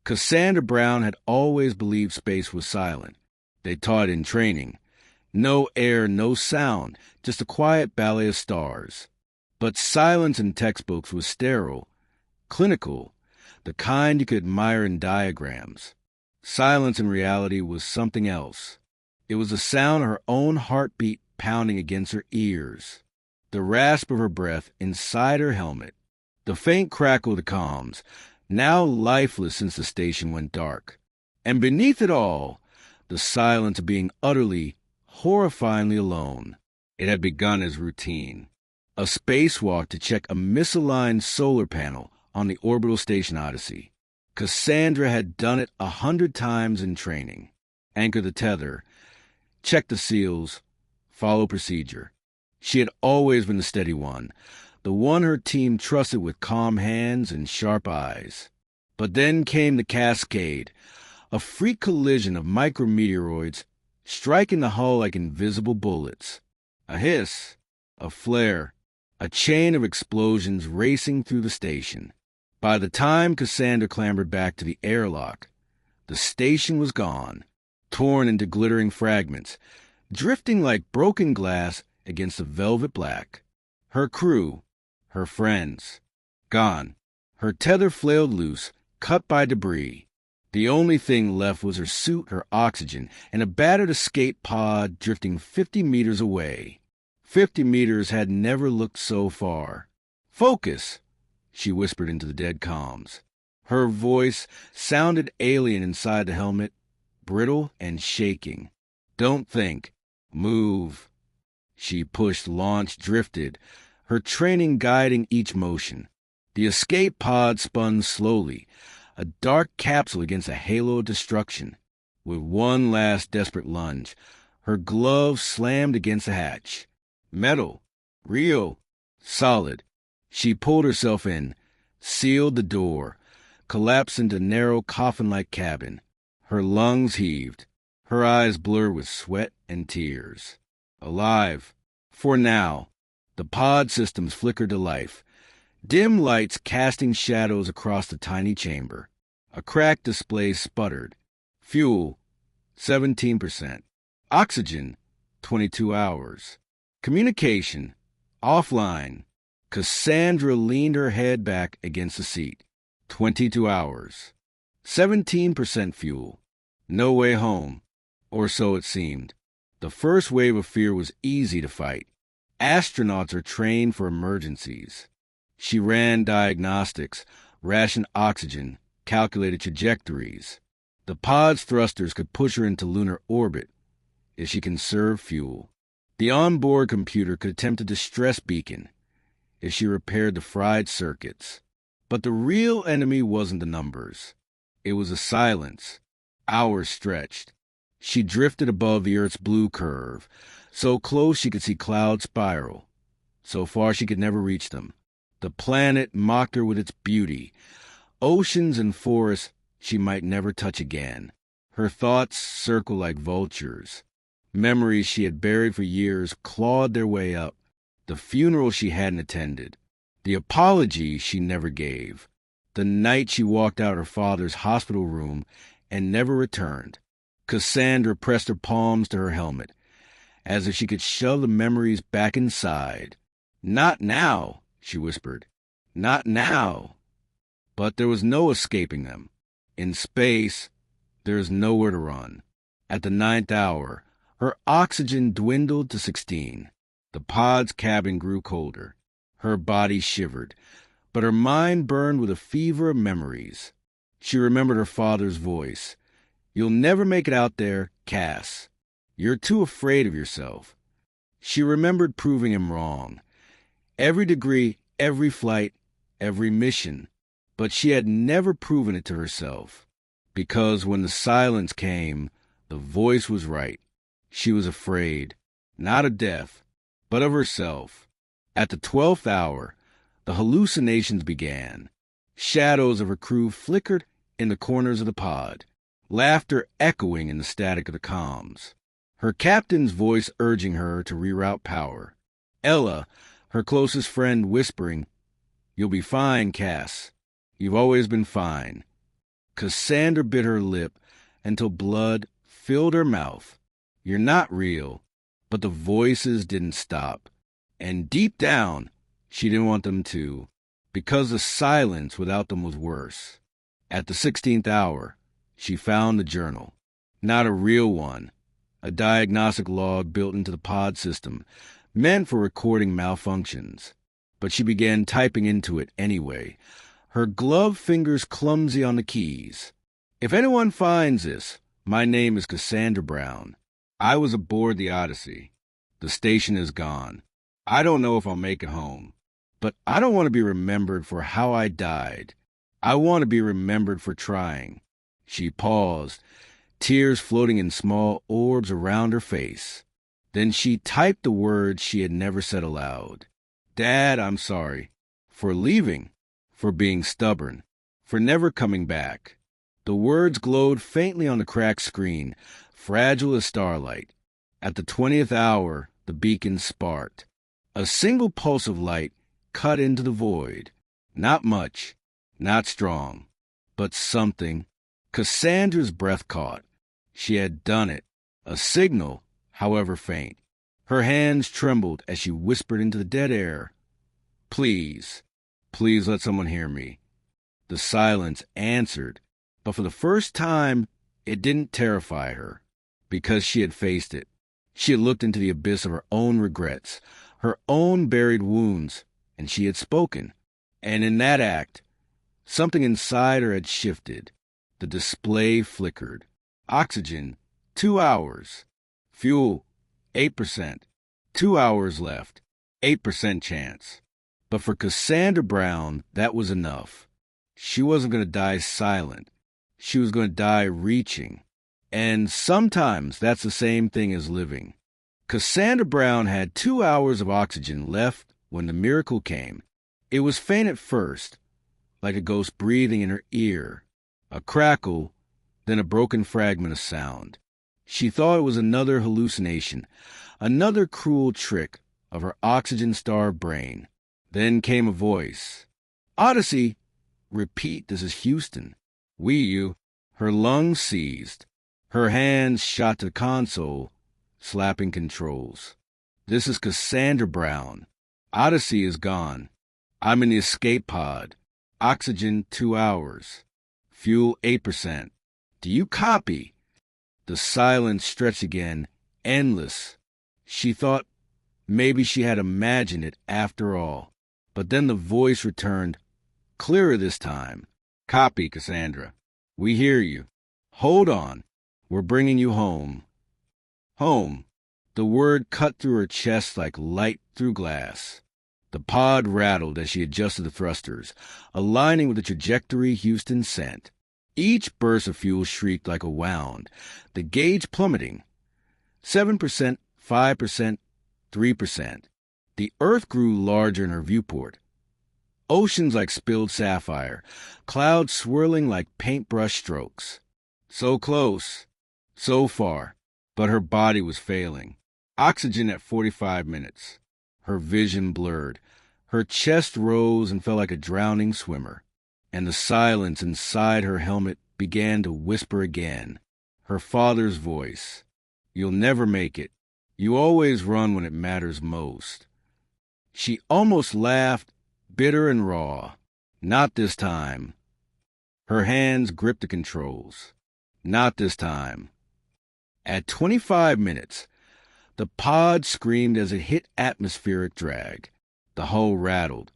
Cassandra Brown had always believed space was silent. They taught in training. No air, no sound, just a quiet ballet of stars. But silence in textbooks was sterile, clinical, the kind you could admire in diagrams. Silence in reality was something else. It was the sound of her own heartbeat pounding against her ears, the rasp of her breath inside her helmet, the faint crackle of the comms, now lifeless since the station went dark. And beneath it all, the silence of being utterly, horrifyingly alone. It had begun as routine. A spacewalk to check a misaligned solar panel on the orbital station Odyssey. Cassandra had done it 100 times in training. Anchor the tether, check the seals, follow procedure. She had always been the steady one, the one her team trusted with calm hands and sharp eyes. But then came the cascade, a freak collision of micrometeoroids striking the hull like invisible bullets. A hiss, a flare, a chain of explosions racing through the station. By the time Cassandra clambered back to the airlock, the station was gone, torn into glittering fragments, drifting like broken glass against the velvet black. Her crew, her friends, gone. Her tether flailed loose, cut by debris. The only thing left was her suit, her oxygen, and a battered escape pod drifting 50 meters away. 50 meters had never looked so far. "Focus," she whispered into the dead comms. Her voice sounded alien inside the helmet, brittle and shaking. "Don't think. Move." She pushed, launched, drifted, her training guiding each motion. The escape pod spun slowly, a dark capsule against a halo of destruction. With one last desperate lunge, her glove slammed against the hatch. Metal, real, solid. She pulled herself in, sealed the door, collapsed into a narrow coffin-like cabin. Her lungs heaved, her eyes blurred with sweat and tears. Alive. For now. The pod systems flickered to life, dim lights casting shadows across the tiny chamber. A cracked display sputtered. Fuel, 17%. Oxygen, 22 hours. Communication, offline. Cassandra leaned her head back against the seat. 22 hours. 17% fuel. No way home. Or so it seemed. The first wave of fear was easy to fight. Astronauts are trained for emergencies. She ran diagnostics, rationed oxygen, calculated trajectories. The pod's thrusters could push her into lunar orbit if she conserved fuel. The onboard computer could attempt a distress beacon if she repaired the fried circuits. But the real enemy wasn't the numbers. It was the silence. Hours stretched. She drifted above the Earth's blue curve, so close she could see clouds spiral. So far she could never reach them. The planet mocked her with its beauty. Oceans and forests she might never touch again. Her thoughts circled like vultures. Memories she had buried for years clawed their way up. The funeral she hadn't attended. The apology she never gave. The night she walked out her father's hospital room and never returned. Cassandra pressed her palms to her helmet, as if she could shove the memories back inside. "Not now," she whispered. "Not now." But there was no escaping them. In space, there is nowhere to run. At the 9th hour, her oxygen dwindled to 16. The pod's cabin grew colder. Her body shivered, but her mind burned with a fever of memories. She remembered her father's voice. "You'll never make it out there, Cass. You're too afraid of yourself." She remembered proving him wrong. Every degree, every flight, every mission. But she had never proven it to herself. Because when the silence came, the voice was right. She was afraid, not of death, but of herself. At the 12th hour, the hallucinations began. Shadows of her crew flickered in the corners of the pod, laughter echoing in the static of the comms. Her captain's voice urging her to reroute power. Ella, her closest friend, whispering, "You'll be fine, Cass. You've always been fine." Cassandra bit her lip until blood filled her mouth. You're not real. But the voices didn't stop. And deep down, she didn't want them to, because the silence without them was worse. At the 16th hour, she found the journal. Not a real one, a diagnostic log built into the pod system, meant for recording malfunctions. But she began typing into it anyway, her gloved fingers clumsy on the keys. If anyone finds this, my name is Cassandra Brown. I was aboard the Odyssey. The station is gone. I don't know if I'll make it home. But I don't want to be remembered for how I died. I want to be remembered for trying. She paused, tears floating in small orbs around her face. Then she typed the words she had never said aloud. Dad, I'm sorry. For leaving. For being stubborn. For never coming back. The words glowed faintly on the cracked screen, fragile as starlight. At the 20th hour, the beacon sparked. A single pulse of light cut into the void. Not much, not strong, but something. Cassandra's breath caught. She had done it. A signal, however faint. Her hands trembled as she whispered into the dead air. Please, please let someone hear me. The silence answered, but for the first time, it didn't terrify her, because she had faced it. She had looked into the abyss of her own regrets, her own buried wounds, and she had spoken. And in that act, something inside her had shifted. The display flickered. Oxygen, 2 hours. Fuel, 8%. 2 hours left. 8% chance. But for Cassandra Brown, that was enough. She wasn't going to die silent. She was going to die reaching. And sometimes that's the same thing as living. Cassandra Brown had 2 hours of oxygen left when the miracle came. It was faint at first, like a ghost breathing in her ear. A crackle, then a broken fragment of sound. She thought it was another hallucination, another cruel trick of her oxygen-starved brain. Then came a voice. Odyssey! Repeat, this is Houston. You. Her lungs seized. Her hands shot to the console, slapping controls. This is Cassandra Brown. Odyssey is gone. I'm in the escape pod. Oxygen 2 hours. Fuel 8%. Do you copy? The silence stretched again, endless. She thought maybe she had imagined it after all. But then the voice returned, clearer this time. Copy, Cassandra. We hear you. Hold on. We're bringing you home. Home. The word cut through her chest like light through glass. The pod rattled as she adjusted the thrusters, aligning with the trajectory Houston sent. Each burst of fuel shrieked like a wound, the gauge plummeting. 7%, 5%, 3%. The earth grew larger in her viewport. Oceans like spilled sapphire, clouds swirling like paintbrush strokes. So close, so far, but her body was failing. Oxygen at 45 minutes. Her vision blurred. Her chest rose and felt like a drowning swimmer. And the silence inside her helmet began to whisper again. Her father's voice. You'll never make it. You always run when it matters most. She almost laughed, bitter and raw. Not this time. Her hands gripped the controls. Not this time. At 25 minutes, the pod screamed as it hit atmospheric drag. The hull rattled,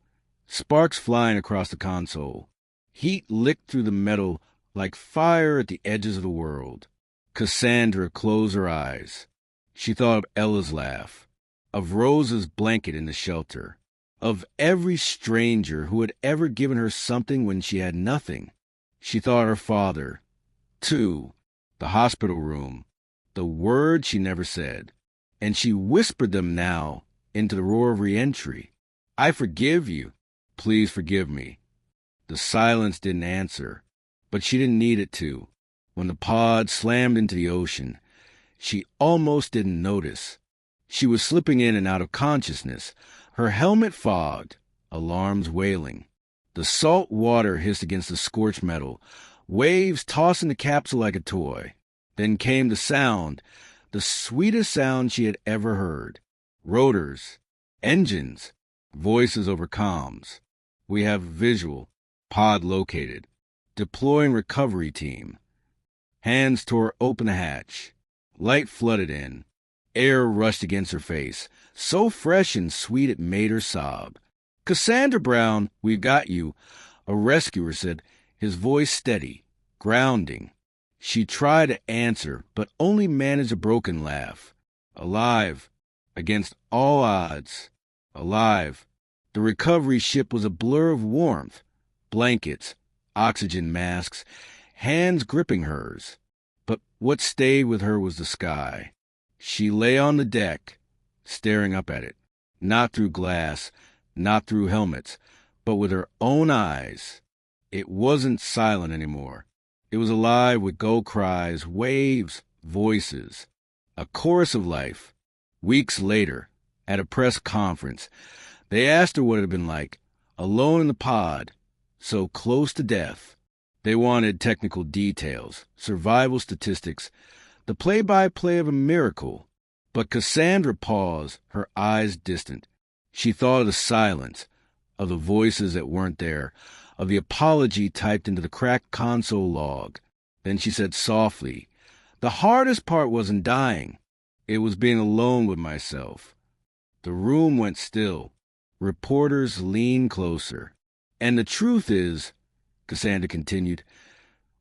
sparks flying across the console. Heat licked through the metal like fire at the edges of the world. Cassandra closed her eyes. She thought of Ella's laugh, of Rosa's blanket in the shelter, of every stranger who had ever given her something when she had nothing. She thought her father, too, the hospital room, the words she never said. And she whispered them now into the roar of re-entry. I forgive you. Please forgive me. The silence didn't answer, but she didn't need it to. When the pod slammed into the ocean, she almost didn't notice. She was slipping in and out of consciousness, her helmet fogged, alarms wailing. The salt water hissed against the scorched metal, waves tossing the capsule like a toy. Then came the sound, the sweetest sound she had ever heard. Rotors, engines, voices over comms. We have visual, pod located, deploying recovery team. Hands tore open the hatch. Light flooded in. Air rushed against her face, so fresh and sweet it made her sob. "Cassandra Brown, we've got you," a rescuer said, his voice steady, grounding. She tried to answer, but only managed a broken laugh. Alive, against all odds. Alive. The recovery ship was a blur of warmth. Blankets, oxygen masks, hands gripping hers. But what stayed with her was the sky. She lay on the deck, staring up at it, not through glass, not through helmets, but with her own eyes. It wasn't silent anymore. It was alive with gull cries, waves, voices, a chorus of life. Weeks later, at a press conference, they asked her what it had been like, alone in the pod, so close to death. They wanted technical details, survival statistics, the play-by-play of a miracle. But Cassandra paused, her eyes distant. She thought of the silence, of the voices that weren't there, of the apology typed into the cracked console log. Then she said softly, "The hardest part wasn't dying. It was being alone with myself." The room went still. Reporters leaned closer. "And the truth is," Cassandra continued,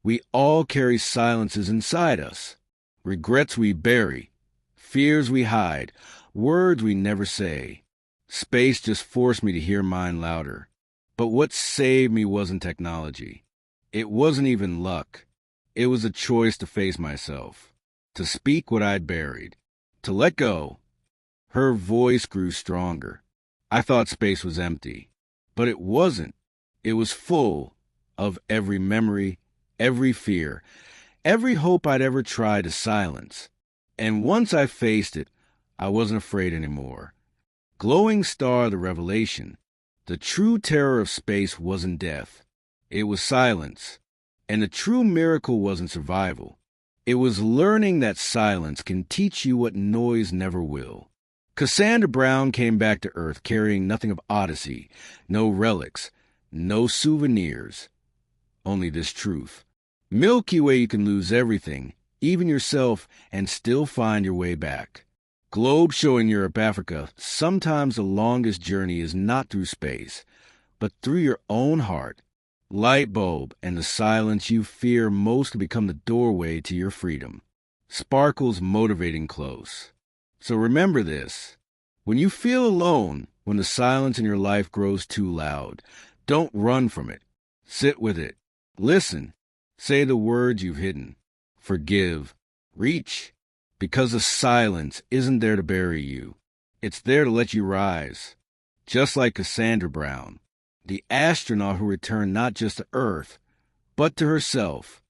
"we all carry silences inside us. Regrets we bury, fears we hide, words we never say. Space just forced me to hear mine louder. But what saved me wasn't technology. It wasn't even luck. It was a choice to face myself, to speak what I'd buried, to let go." Her voice grew stronger. I thought space was empty, but it wasn't. It was full of every memory, every fear, every hope I'd ever tried to silence. And once I faced it, I wasn't afraid anymore. Glowing star of the revelation, the true terror of space wasn't death. It was silence. And the true miracle wasn't survival. It was learning that silence can teach you what noise never will. Cassandra Brown came back to Earth carrying nothing of Odyssey, no relics, no souvenirs. Only this truth. Milky Way, you can lose everything, even yourself, and still find your way back. Globe showing Europe, Africa, sometimes the longest journey is not through space, but through your own heart. Light bulb and the silence you fear most can become the doorway to your freedom. Sparkles motivating close. So remember this. When you feel alone, when the silence in your life grows too loud, don't run from it. Sit with it. Listen. Say the words you've hidden. Forgive. Reach. Because the silence isn't there to bury you. It's there to let you rise. Just like Cassandra Brown, the astronaut who returned not just to Earth, but to herself.